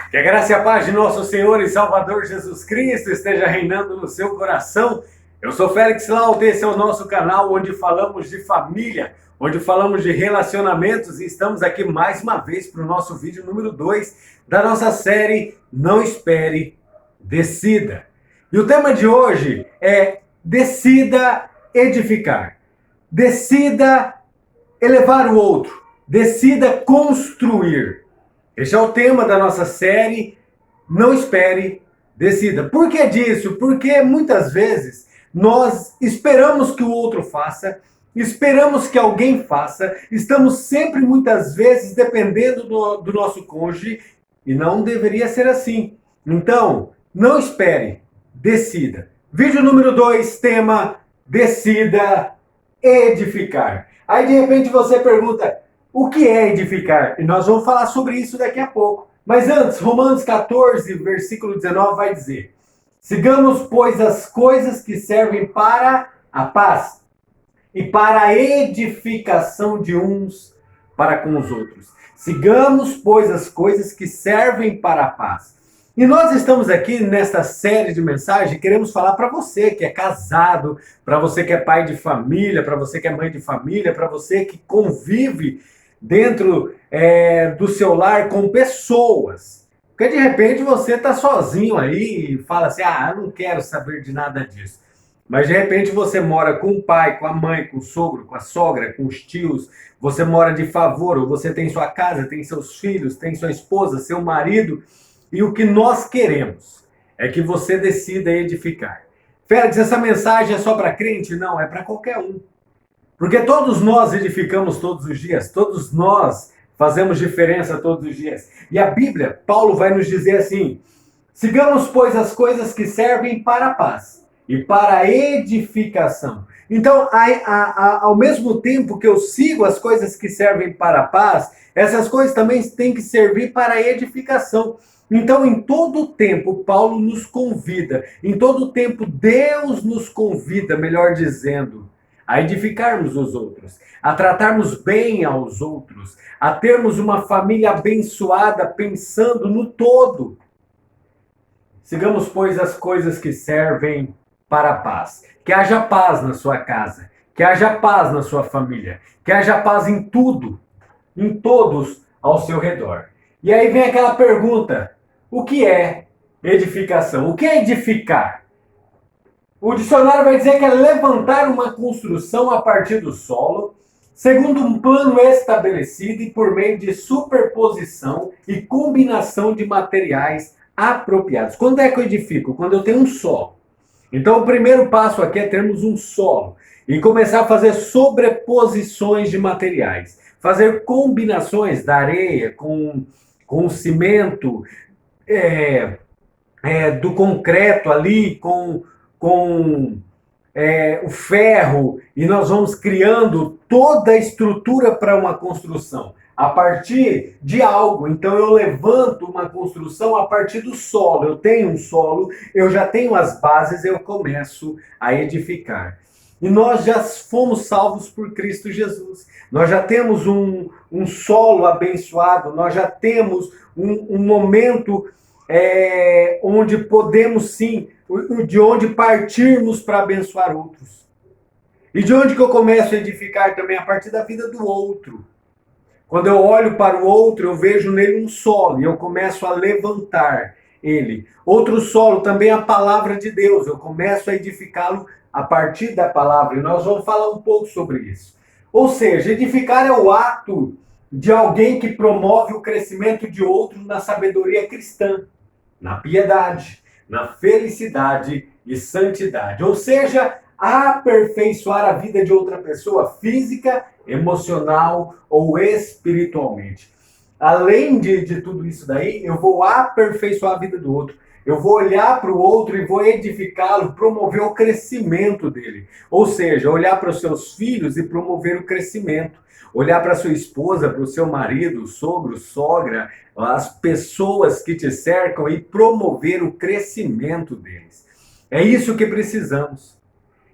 Que a graça e a paz de nosso Senhor e Salvador Jesus Cristo esteja reinando no seu coração. Eu sou Félix Lauta, esse é o nosso canal onde falamos de família, onde falamos de relacionamentos e estamos aqui mais uma vez para o nosso vídeo número 2 da nossa série Não Espere, Decida. E o tema de hoje é Decida edificar. Decida elevar o outro. Decida construir. Este é o tema da nossa série Não Espere, Decida. Por que disso? Porque muitas vezes nós esperamos que o outro faça, esperamos que alguém faça, estamos sempre, muitas vezes, dependendo do nosso cônjuge e não deveria ser assim. Então, não espere, decida. Vídeo número 2, tema Decida edificar. Aí de repente você pergunta, o que é edificar? E nós vamos falar sobre isso daqui a pouco. Mas antes, Romanos 14, versículo 19 vai dizer: sigamos, pois, as coisas que servem para a paz e para a edificação de uns para com os outros. Sigamos, pois, as coisas que servem para a paz. E nós estamos aqui nesta série de mensagens, queremos falar para você que é casado, para você que é pai de família, para você que é mãe de família, para você que convive dentro do seu lar com pessoas. Porque de repente você está sozinho aí e fala assim, eu não quero saber de nada disso. Mas de repente você mora com o pai, com a mãe, com o sogro, com a sogra, com os tios, você mora de favor, ou você tem sua casa, tem seus filhos, tem sua esposa, seu marido. E o que nós queremos é que você decida edificar. Félix, essa mensagem é só para crente? Não, é para qualquer um. Porque todos nós edificamos todos os dias, todos nós fazemos diferença todos os dias. E a Bíblia, Paulo vai nos dizer assim, sigamos, pois, as coisas que servem para a paz e para a edificação. Então, ao mesmo tempo que eu sigo as coisas que servem para a paz, essas coisas também têm que servir para a edificação. Então, em todo o tempo, Paulo nos convida, em todo o tempo, Deus nos convida, melhor dizendo, a edificarmos os outros, a tratarmos bem aos outros, a termos uma família abençoada, pensando no todo. Sigamos, pois, as coisas que servem para a paz. Que haja paz na sua casa, que haja paz na sua família, que haja paz em tudo, em todos ao seu redor. E aí vem aquela pergunta, o que é edificação? O que é edificar? O dicionário vai dizer que é levantar uma construção a partir do solo, segundo um plano estabelecido e por meio de superposição e combinação de materiais apropriados. Quando é que eu edifico? Quando eu tenho um solo. Então o primeiro passo aqui é termos um solo e começar a fazer sobreposições de materiais. Fazer combinações da areia com o cimento, do concreto ali, com o ferro, e nós vamos criando toda a estrutura para uma construção a partir de algo. Então eu levanto uma construção a partir do solo. Eu tenho um solo, eu já tenho as bases, eu começo a edificar. E nós já fomos salvos por Cristo Jesus. Nós já temos um solo abençoado, nós já temos um momento onde podemos sim, de onde partirmos para abençoar outros. E de onde que eu começo a edificar também? A partir da vida do outro. Quando eu olho para o outro, eu vejo nele um solo e eu começo a levantar ele. Outro solo também é a palavra de Deus. Eu começo a edificá-lo a partir da palavra. E nós vamos falar um pouco sobre isso. Ou seja, edificar é o ato de alguém que promove o crescimento de outro na sabedoria cristã, na piedade, na felicidade e santidade. Ou seja, aperfeiçoar a vida de outra pessoa física, emocional ou espiritualmente. Além de tudo isso daí, eu vou aperfeiçoar a vida do outro. Eu vou olhar para o outro e vou edificá-lo, promover o crescimento dele. Ou seja, olhar para os seus filhos e promover o crescimento. Olhar para sua esposa, para o seu marido, sogro, sogra, as pessoas que te cercam e promover o crescimento deles. É isso que precisamos.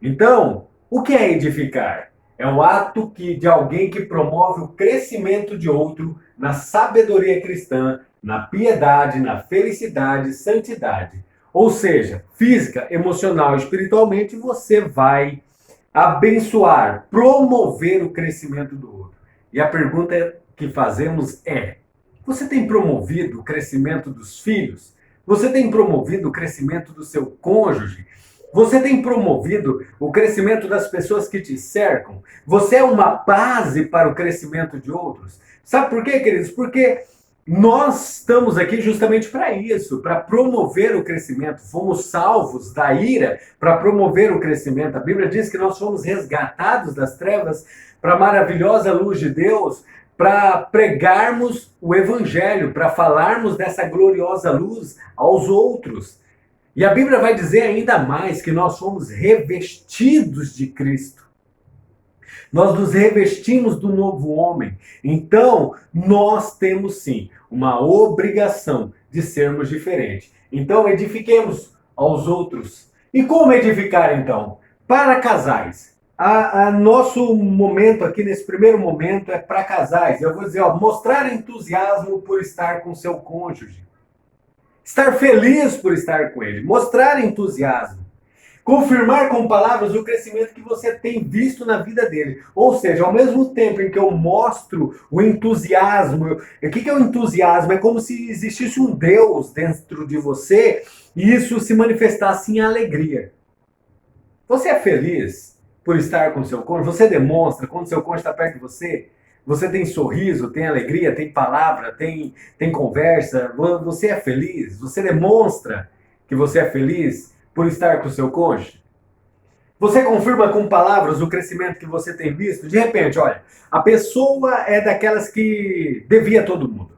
Então, o que é edificar? É o ato de alguém que promove o crescimento de outro na sabedoria cristã, na piedade, na felicidade, santidade. Ou seja, física, emocional e espiritualmente, você vai abençoar, promover o crescimento do outro. E a pergunta que fazemos é: você tem promovido o crescimento dos filhos? Você tem promovido o crescimento do seu cônjuge? Você tem promovido o crescimento das pessoas que te cercam? Você é uma base para o crescimento de outros? Sabe por quê, queridos? Porque nós estamos aqui justamente para isso, para promover o crescimento. Fomos salvos da ira para promover o crescimento. A Bíblia diz que nós fomos resgatados das trevas para a maravilhosa luz de Deus, para pregarmos o Evangelho, para falarmos dessa gloriosa luz aos outros. E a Bíblia vai dizer ainda mais que nós fomos revestidos de Cristo. Nós nos revestimos do novo homem. Então, nós temos sim uma obrigação de sermos diferentes. Então, edifiquemos aos outros. E como edificar então? Para casais. Nosso momento aqui, nesse primeiro momento, é para casais. Eu vou dizer, mostrar entusiasmo por estar com seu cônjuge. Estar feliz por estar com ele. Mostrar entusiasmo. Confirmar com palavras o crescimento que você tem visto na vida dele. Ou seja, ao mesmo tempo em que eu mostro o entusiasmo, o que é o entusiasmo? É como se existisse um Deus dentro de você e isso se manifestasse em alegria. Você é feliz por estar com seu cônjuge? Você demonstra quando seu cônjuge está perto de você? Você tem sorriso, tem alegria, tem palavra, tem conversa? Você é feliz? Você demonstra que você é feliz por estar com o seu cônjuge? Você confirma com palavras o crescimento que você tem visto? De repente, olha, a pessoa é daquelas que devia todo mundo.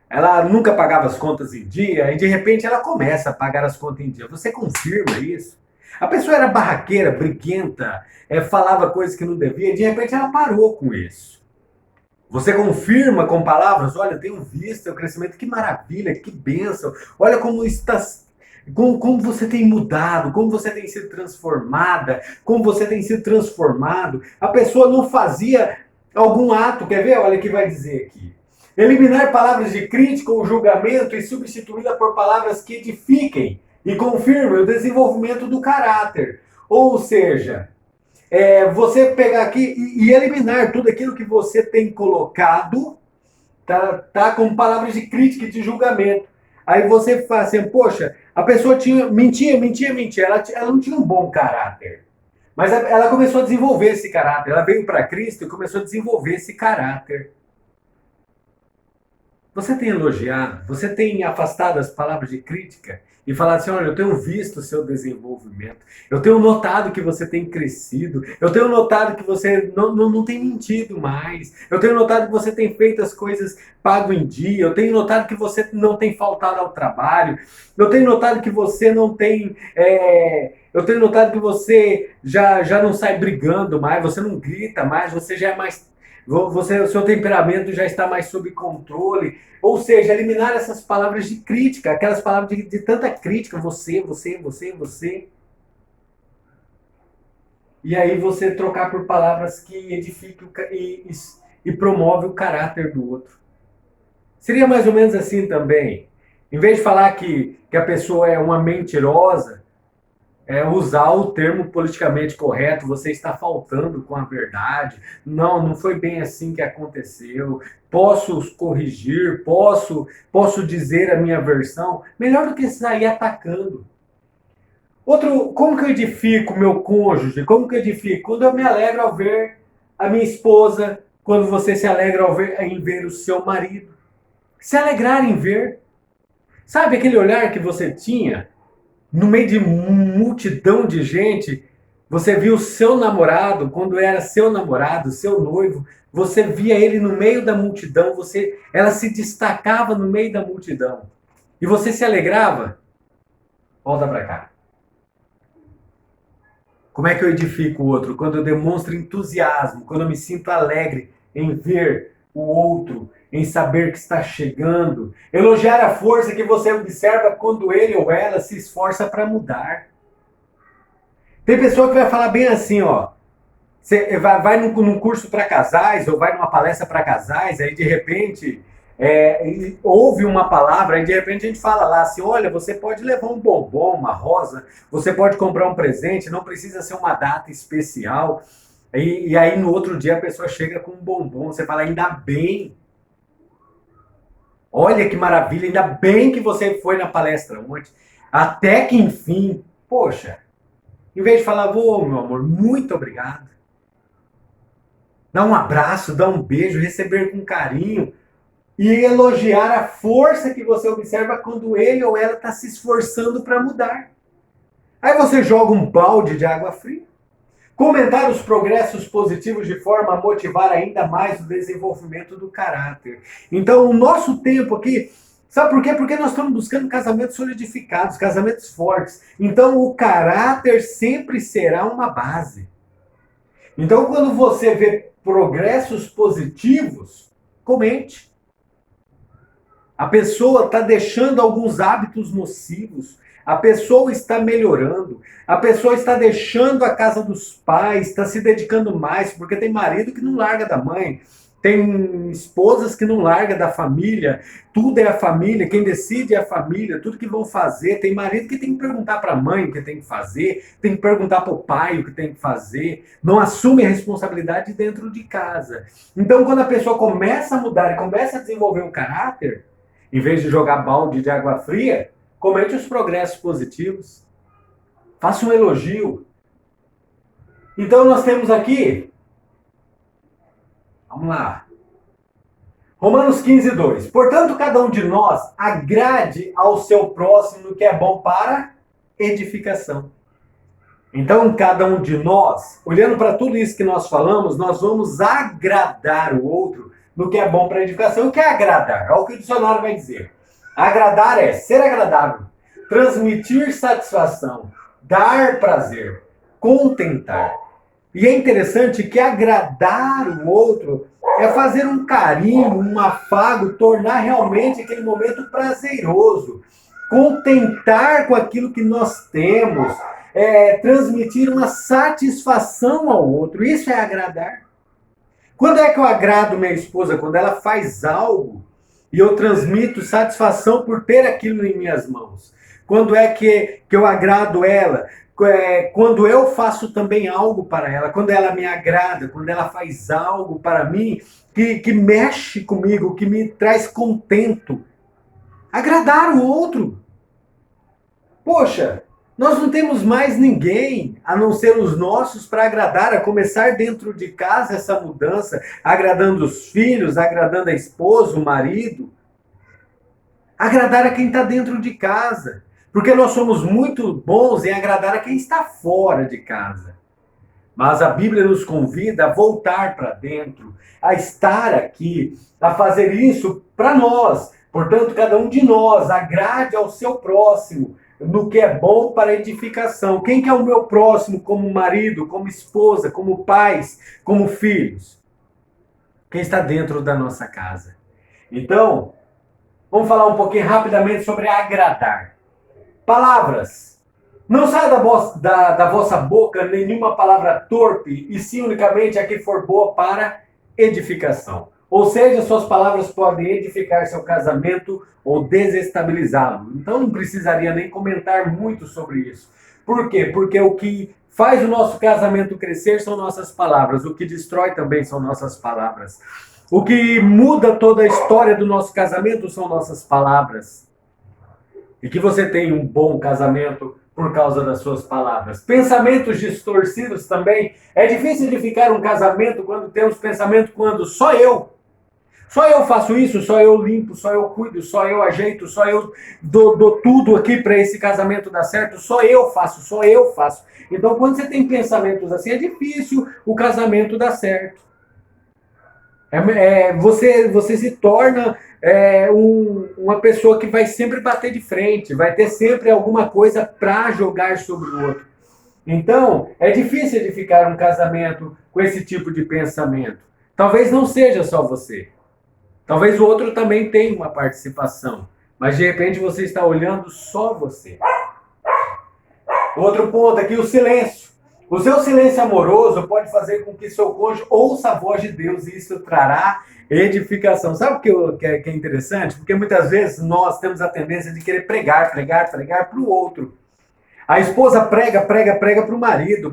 Ela nunca pagava as contas em dia e de repente ela começa a pagar as contas em dia. Você confirma isso? A pessoa era barraqueira, briguenta, falava coisas que não devia e de repente ela parou com isso. Você confirma com palavras, olha, eu tenho visto o crescimento, que maravilha, que bênção, olha como está... Como você tem mudado, como você tem sido transformada, como você tem sido transformado. A pessoa não fazia algum ato, quer ver? Olha o que vai dizer aqui. Eliminar palavras de crítica ou julgamento e substituí-la por palavras que edifiquem e confirmem o desenvolvimento do caráter. Ou seja, você pegar aqui e eliminar tudo aquilo que você tem colocado, tá com palavras de crítica e de julgamento. Aí você fala assim, poxa, a pessoa mentia. Ela não tinha um bom caráter. Mas ela começou a desenvolver esse caráter. Ela veio para Cristo e começou a desenvolver esse caráter. Você tem elogiado? Você tem afastado as palavras de crítica? E falado assim, olha, eu tenho visto o seu desenvolvimento. Eu tenho notado que você tem crescido. Eu tenho notado que você não tem mentido mais. Eu tenho notado que você tem feito as coisas pago em dia. Eu tenho notado que você não tem faltado ao trabalho. Eu tenho notado que você não tem... Eu tenho notado que você já não sai brigando mais. Você não grita mais. Você já é mais... o seu temperamento já está mais sob controle. Ou seja, eliminar essas palavras de crítica, aquelas palavras de tanta crítica, você. E aí você trocar por palavras que edificam e promove o caráter do outro. Seria mais ou menos assim também. Em vez de falar que a pessoa é uma mentirosa, usar o termo politicamente correto, você está faltando com a verdade, não foi bem assim que aconteceu, posso corrigir, posso dizer a minha versão, melhor do que sair atacando. Como que eu edifico meu cônjuge? Como que eu edifico? Quando eu me alegro ao ver a minha esposa, quando você se alegra em ver o seu marido. Se alegrar em ver. Sabe aquele olhar que você tinha? No meio de multidão de gente, você viu o seu namorado, quando era seu namorado, seu noivo, você via ele no meio da multidão, ela se destacava no meio da multidão. E você se alegrava? Volta para cá. Como é que eu edifico o outro? Quando eu demonstro entusiasmo, quando eu me sinto alegre em ver o outro, em saber que está chegando. Elogiar a força que você observa quando ele ou ela se esforça para mudar. Tem pessoa que vai falar bem assim, você vai num curso para casais ou vai numa palestra para casais, aí de repente ouve uma palavra e de repente a gente fala lá assim, olha, você pode levar um bombom, uma rosa, você pode comprar um presente, não precisa ser uma data especial. E aí no outro dia a pessoa chega com um bombom, você fala, ainda bem. Olha que maravilha, ainda bem que você foi na palestra ontem. Até que enfim, poxa, em vez de falar, ô meu amor, muito obrigado. Dá um abraço, dá um beijo, receber com carinho e elogiar a força que você observa quando ele ou ela está se esforçando para mudar. Aí você joga um balde de água fria. Comentar os progressos positivos de forma a motivar ainda mais o desenvolvimento do caráter. Então, o nosso tempo aqui, sabe por quê? Porque nós estamos buscando casamentos solidificados, casamentos fortes. Então, o caráter sempre será uma base. Então, quando você vê progressos positivos, comente. A pessoa está deixando alguns hábitos nocivos. A pessoa está melhorando, a pessoa está deixando a casa dos pais, está se dedicando mais, porque tem marido que não larga da mãe, tem esposas que não larga da família, tudo é a família, quem decide é a família, tudo que vão fazer. Tem marido que tem que perguntar para a mãe o que tem que fazer, tem que perguntar para o pai o que tem que fazer, não assume a responsabilidade dentro de casa. Então, quando a pessoa começa a mudar e começa a desenvolver um caráter, em vez de jogar balde de água fria, comente os progressos positivos. Faça um elogio. Então nós temos aqui, vamos lá, Romanos 15:2. Portanto, cada um de nós agrade ao seu próximo no que é bom para edificação. Então, cada um de nós, olhando para tudo isso que nós falamos, nós vamos agradar o outro no que é bom para edificação. O que é agradar? Olha o que o dicionário vai dizer. Agradar é ser agradável, transmitir satisfação, dar prazer, contentar. E é interessante que agradar o outro é fazer um carinho, um afago, tornar realmente aquele momento prazeroso. Contentar com aquilo que nós temos, transmitir uma satisfação ao outro. Isso é agradar. Quando é que eu agrado minha esposa? Quando ela faz algo e eu transmito satisfação por ter aquilo em minhas mãos. Quando é que eu agrado ela? Quando eu faço também algo para ela, quando ela me agrada, quando ela faz algo para mim que mexe comigo, que me traz contento. Agradar o outro. Poxa, nós não temos mais ninguém a não ser os nossos para agradar, a começar dentro de casa essa mudança, agradando os filhos, agradando a esposa, o marido. Agradar a quem está dentro de casa. Porque nós somos muito bons em agradar a quem está fora de casa. Mas a Bíblia nos convida a voltar para dentro, a estar aqui, a fazer isso para nós. Portanto, cada um de nós agrade ao seu próximo no que é bom para edificação. Quem que é o meu próximo como marido, como esposa, como pais, como filhos? Quem está dentro da nossa casa. Então, vamos falar um pouquinho rapidamente sobre agradar. Palavras. Não saia da vossa boca nenhuma palavra torpe, e sim unicamente a que for boa para edificação. Ou seja, suas palavras podem edificar seu casamento ou desestabilizá-lo. Então não precisaria nem comentar muito sobre isso. Por quê? Porque o que faz o nosso casamento crescer são nossas palavras. O que destrói também são nossas palavras. O que muda toda a história do nosso casamento são nossas palavras. E que você tenha um bom casamento por causa das suas palavras. Pensamentos distorcidos também. É difícil edificar um casamento quando temos pensamento quando só eu faço isso, só eu limpo, só eu cuido, só eu ajeito, só eu dou tudo aqui para esse casamento dar certo, só eu faço. Então, quando você tem pensamentos assim, é difícil o casamento dar certo. Você se torna uma pessoa que vai sempre bater de frente, vai ter sempre alguma coisa para jogar sobre o outro. Então, é difícil edificar um casamento com esse tipo de pensamento. Talvez não seja só você. Talvez o outro também tenha uma participação. Mas de repente você está olhando só você. Outro ponto aqui, o silêncio. O seu silêncio amoroso pode fazer com que seu cônjuge ouça a voz de Deus e isso trará edificação. Sabe o que é interessante? Porque muitas vezes nós temos a tendência de querer pregar para o outro. A esposa prega para o marido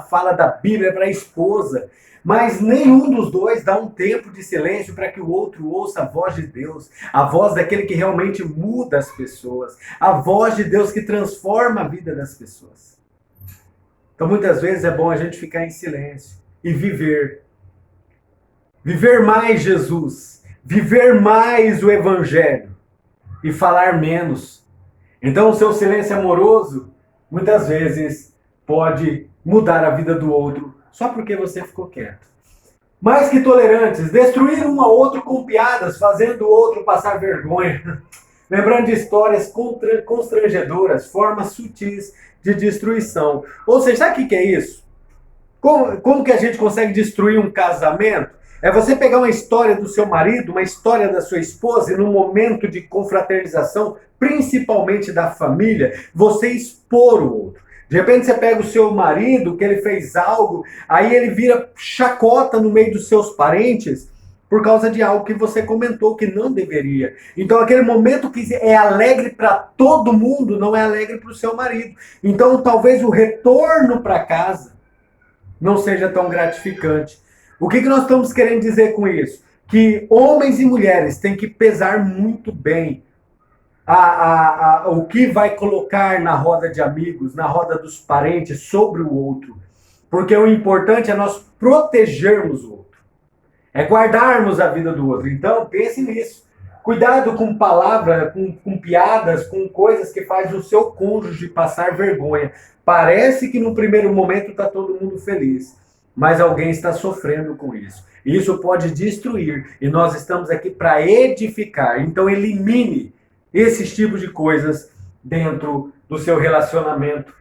fala da Bíblia para a esposa, mas nenhum dos dois dá um tempo de silêncio para que o outro ouça a voz de Deus, a voz daquele que realmente muda as pessoas, a voz de Deus que transforma a vida das pessoas. Então muitas vezes é bom a gente ficar em silêncio e viver mais Jesus, viver mais o Evangelho e falar menos. Então o seu silêncio amoroso, muitas vezes, pode mudar a vida do outro, só porque você ficou quieto. Mais que tolerantes, destruir um ao outro com piadas, fazendo o outro passar vergonha. Lembrando de histórias constrangedoras, formas sutis de destruição. Ou seja, sabe o que é isso? Como que a gente consegue destruir um casamento? É você pegar uma história do seu marido, uma história da sua esposa, e num momento de confraternização, principalmente da família, você expor o outro. De repente você pega o seu marido, que ele fez algo, aí ele vira chacota no meio dos seus parentes por causa de algo que você comentou que não deveria. Então aquele momento que é alegre para todo mundo, não é alegre para o seu marido. Então talvez o retorno para casa não seja tão gratificante. O que nós estamos querendo dizer com isso? Que homens e mulheres têm que pesar muito bem o que vai colocar na roda de amigos, na roda dos parentes, sobre o outro. Porque o importante é nós protegermos o outro. É guardarmos a vida do outro. Então, pense nisso. Cuidado com palavras, com piadas, com coisas que fazem o seu cônjuge passar vergonha. Parece que no primeiro momento está todo mundo feliz, mas alguém está sofrendo com isso. Isso pode destruir, e nós estamos aqui para edificar. Então elimine esses tipos de coisas dentro do seu relacionamento.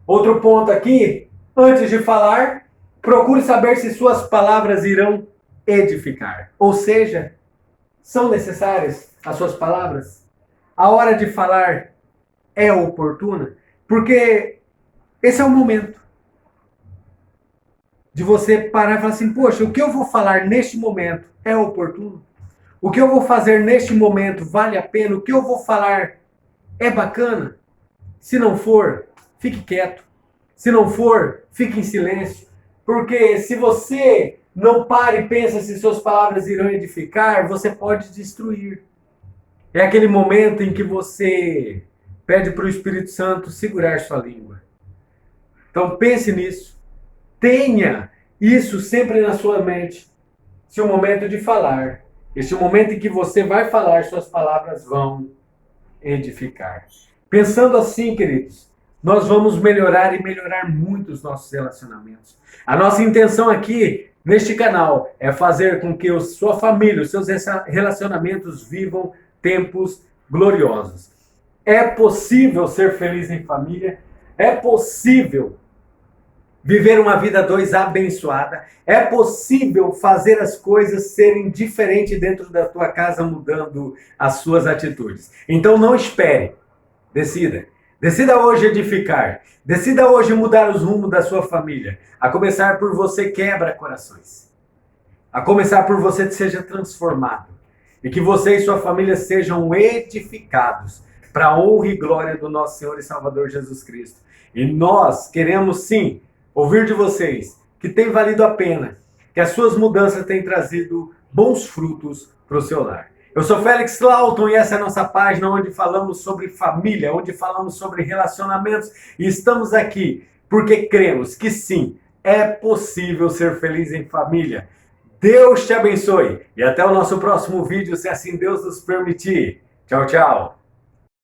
Outro ponto aqui, antes de falar, procure saber se suas palavras irão edificar. Ou seja, são necessárias as suas palavras? A hora de falar é oportuna? Porque esse é o momento de você parar e falar assim, poxa, o que eu vou falar neste momento é oportuno? O que eu vou fazer neste momento vale a pena? O que eu vou falar é bacana? Se não for, fique quieto. Se não for, fique em silêncio. Porque se você não para e pensa se suas palavras irão edificar, você pode destruir. É aquele momento em que você pede para o Espírito Santo segurar sua língua. Então pense nisso. Tenha isso sempre na sua mente. Se o momento de falar, este momento em que você vai falar, suas palavras vão edificar. Pensando assim, queridos, nós vamos melhorar e melhorar muito os nossos relacionamentos. A nossa intenção aqui, neste canal, é fazer com que sua família, os seus relacionamentos vivam tempos gloriosos. É possível ser feliz em família, é possível viver uma vida dois abençoada, é possível fazer as coisas serem diferentes dentro da tua casa, mudando as suas atitudes. Então não espere, decida. Decida hoje edificar, decida hoje mudar os rumos da sua família, a começar por você quebra corações, a começar por você que seja transformado, e que você e sua família sejam edificados para a honra e glória do nosso Senhor e Salvador Jesus Cristo. E nós queremos sim ouvir de vocês que tem valido a pena, que as suas mudanças têm trazido bons frutos para o seu lar. Eu sou Félix Lauton e essa é a nossa página onde falamos sobre família, onde falamos sobre relacionamentos. E estamos aqui porque cremos que sim, é possível ser feliz em família. Deus te abençoe e até o nosso próximo vídeo, se assim Deus nos permitir. Tchau, tchau.